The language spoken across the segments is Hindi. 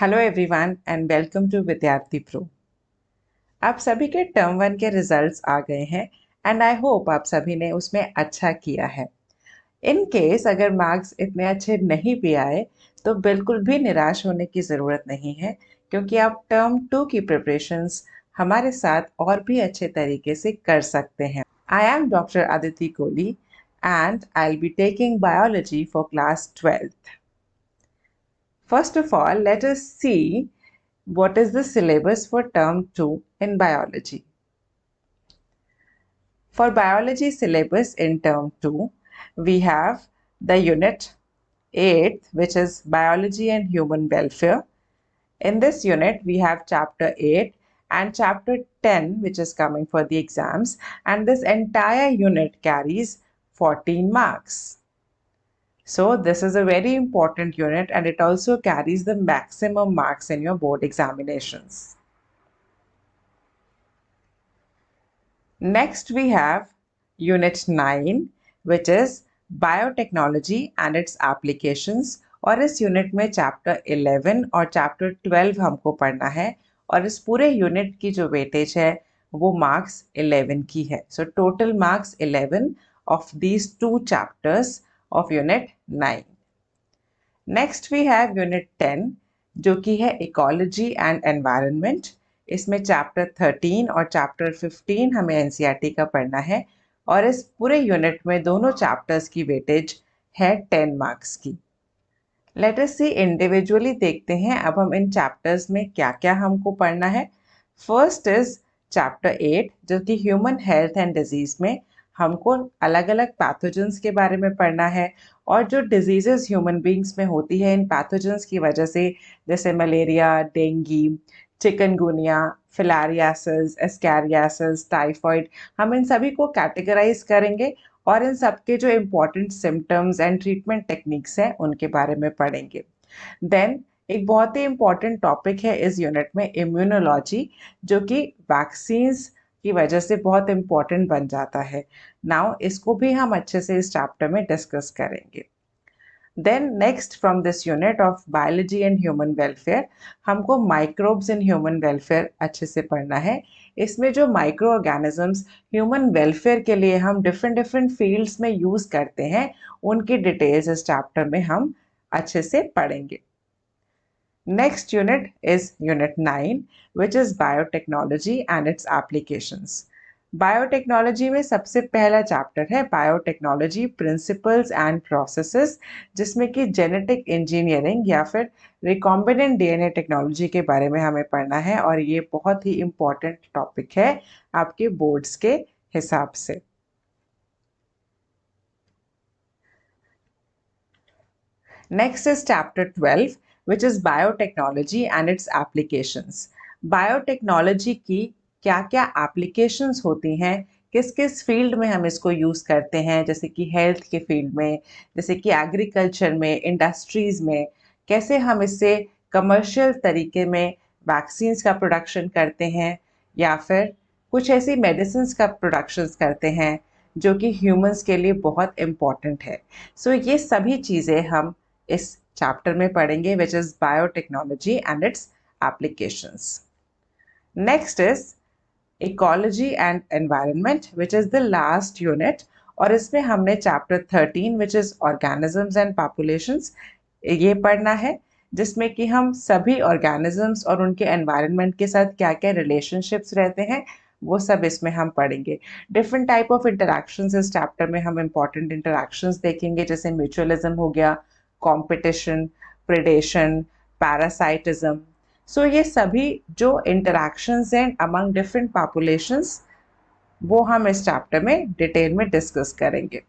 Hello everyone and welcome to Vidyarthi pro. आप सभी के टर्म वन के रिजल्ट्स आ गए हैं एंड आई होप आप सभी ने उसमें अच्छा किया है। इन केस अगर मार्क्स इतने अच्छे नहीं भी आए तो बिल्कुल भी निराश होने की ज़रूरत नहीं है, क्योंकि आप टर्म टू की प्रिपरेशंस हमारे साथ और भी अच्छे तरीके से कर सकते हैं। I am doctor Aditi Kohli and I will be taking biology for class 12th। First of all, let us see what is the syllabus for term 2 in biology. For biology syllabus in term 2, we have the unit 8, which is biology and human welfare. In this unit, we have chapter 8 and chapter 10, which is coming for the exams, and this entire unit carries 14 marks. So this is a very important unit and it also carries the maximum marks in your board examinations. Next we have unit 9, which is biotechnology and its applications, और इस यूनिट में चैप्टर 11 और चैप्टर 12 हमको पढ़ना है और इस पूरे यूनिट की जो वेटेज है वो मार्क्स 11 की है। So total marks 11 of these two chapters of unit 9. Next we have unit 10, जो कि है इकोलॉजी एंड एनवायरनमेंट। इसमें चैप्टर 13 और चैप्टर 15 हमें एनसीईआरटी का पढ़ना है और इस पूरे यूनिट में दोनों चैप्टर्स की वेटेज है 10 मार्क्स की। लेट अस सी इंडिविजुअली देखते हैं अब हम इन चैप्टर्स में क्या क्या हमको पढ़ना है। फर्स्ट इज चैप्टर 8, जो कि ह्यूमन हेल्थ एंड डिजीज में हमको अलग अलग पैथोजेंस के बारे में पढ़ना है और जो डिजीजेस ह्यूमन बींग्स में होती है इन पैथोजेंस की वजह से, जैसे malaria, dengue, chikungunya, filariasis, ascariasis, typhoid, हम इन सभी को कैटेगराइज करेंगे और इन सबके जो important symptoms and treatment techniques हैं उनके बारे में पढ़ेंगे। देन एक बहुत ही इम्पॉर्टेंट टॉपिक है इस यूनिट में इम्यूनोलॉजी, जो कि वैक्सीन्स की वजह से बहुत इम्पॉर्टेंट बन जाता है। नाउ इसको भी हम अच्छे से इस चैप्टर में डिस्कस करेंगे। Then next from this unit of biology and human welfare, हमको माइक्रोब्स इन ह्यूमन वेलफेयर अच्छे से पढ़ना है। इसमें जो माइक्रो ऑर्गेनिजम्स ह्यूमन वेलफेयर के लिए हम डिफरेंट डिफरेंट फील्ड्स में यूज़ करते हैं उनकी डिटेल्स इस चैप्टर में हम अच्छे से पढ़ेंगे। Next unit is Unit 9, which is Biotechnology and its Applications. Biotechnology में सबसे पहला चैप्टर है बायोटेक्नोलॉजी प्रिंसिपल्स एंड प्रोसेसेस, जिसमें कि जेनेटिक इंजीनियरिंग या फिर रिकॉम्बिनेंट डीएनए टेक्नोलॉजी के बारे में हमें पढ़ना है और ये बहुत ही इम्पॉर्टेंट टॉपिक है आपके बोर्ड्स के हिसाब से। Next is chapter 12, which is biotechnology and its applications. Biotechnology की क्या क्या एप्लीकेशंस होती हैं, किस किस फील्ड में हम इसको यूज़ करते हैं, जैसे कि हेल्थ के फील्ड में, जैसे कि एग्रीकल्चर में, इंडस्ट्रीज़ में, कैसे हम इससे कमर्शियल तरीके में वैक्सीन्स का प्रोडक्शन करते हैं या फिर कुछ ऐसी मेडिसिन्स का प्रोडक्शंस करते हैं जो कि ह्यूमंस के लिए बहुत इम्पॉर्टेंट है। सो ये सभी चीज़ें हम इस चैप्टर में पढ़ेंगे, which is biotechnology and it's applications. Next is ecology and environment, which is the last unit, और इसमें हमने chapter 13, which is organisms and populations, ये पढ़ना है, जिसमें कि हम सभी ऑर्गेनिजम्स और उनके एनवायरनमेंट के साथ क्या क्या रिलेशनशिप्स रहते हैं वो सब इसमें हम पढ़ेंगे। डिफरेंट टाइप ऑफ इंटरेक्शंस इस चैप्टर में हम इंपॉर्टेंट इंटरेक्शंस देखेंगे, जैसे म्यूचुअलिज्म हो गया, कंपटीशन, प्रेडेशन, पैरासाइटिज्म। सो ये सभी जो इंटरेक्शंस हैं अमंग डिफरेंट पॉपुलेशंस वो हम इस चैप्टर में डिटेल में डिस्कस करेंगे।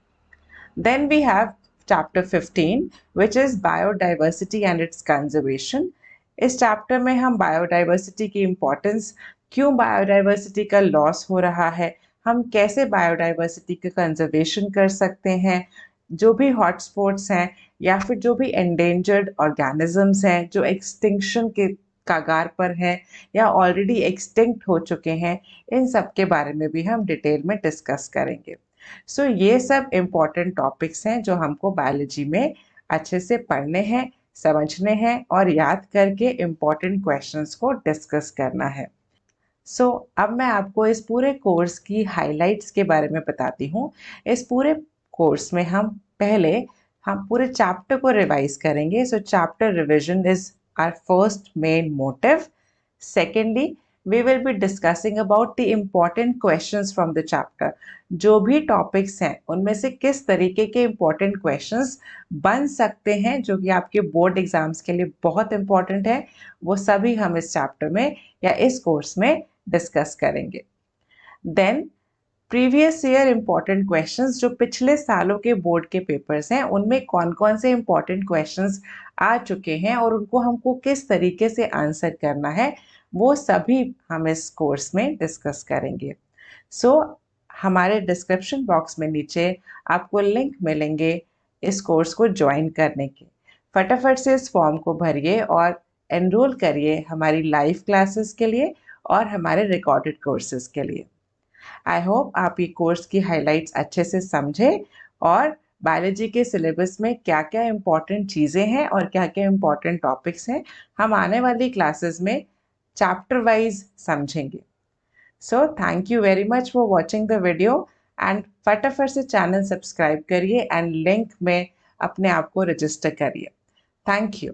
Then we have chapter 15, which is biodiversity and its conservation. इस चैप्टर में हम बायोडाइवर्सिटी की इम्पोर्टेंस, क्यों बायोडाइवर्सिटी का लॉस हो रहा है, हम कैसे बायोडाइवर्सिटी का कंजर्वेशन कर सकते हैं, जो भी हॉटस्पॉट्स हैं या फिर जो भी एंडेंजर्ड ऑर्गेनिजम्स हैं जो एक्सटिंक्शन के कगार पर हैं या ऑलरेडी एक्सटिंक्ट हो चुके हैं, इन सब के बारे में भी हम डिटेल में डिस्कस करेंगे। सो ये सब इम्पॉर्टेंट टॉपिक्स हैं जो हमको बायोलॉजी में अच्छे से पढ़ने हैं, समझने हैं और याद करके इम्पोर्टेंट क्वेश्चंस को डिस्कस करना है। अब मैं आपको इस पूरे कोर्स की हाइलाइट्स के बारे में बताती हूँ। इस पूरे कोर्स में हम पूरे चैप्टर को रिवाइज करेंगे। Chapter revision is our first main motive. Secondly, we will be discussing about the important questions from the chapter। जो भी टॉपिक्स हैं उनमें से किस तरीके के important questions बन सकते हैं जो कि आपके बोर्ड एग्जाम्स के लिए बहुत इंपॉर्टेंट है, वो सभी हम इस चैप्टर में या इस कोर्स में डिस्कस करेंगे। Then previous year important questions, जो पिछले सालों के बोर्ड के पेपर्स हैं उनमें कौन कौन से इम्पॉर्टेंट क्वेश्चंस आ चुके हैं और उनको हमको किस तरीके से आंसर करना है, वो सभी हम इस कोर्स में डिस्कस करेंगे। हमारे डिस्क्रिप्शन बॉक्स में नीचे आपको लिंक मिलेंगे इस कोर्स को ज्वाइन करने के। फटाफट से इस फॉर्म को भरिए और एनरोल करिए हमारी लाइव क्लासेस के लिए और हमारे रिकॉर्डेड कोर्सेज के लिए। आई होप आप ये कोर्स की हाइलाइट्स अच्छे से समझे और बायोलॉजी के सिलेबस में क्या क्या इम्पॉर्टेंट चीज़ें हैं और क्या क्या इम्पॉर्टेंट टॉपिक्स हैं हम आने वाली क्लासेस में चैप्टर वाइज समझेंगे। Thank you very much for watching the video and फटाफट से चैनल सब्सक्राइब करिए एंड लिंक में अपने आप को रजिस्टर करिए। Thank you.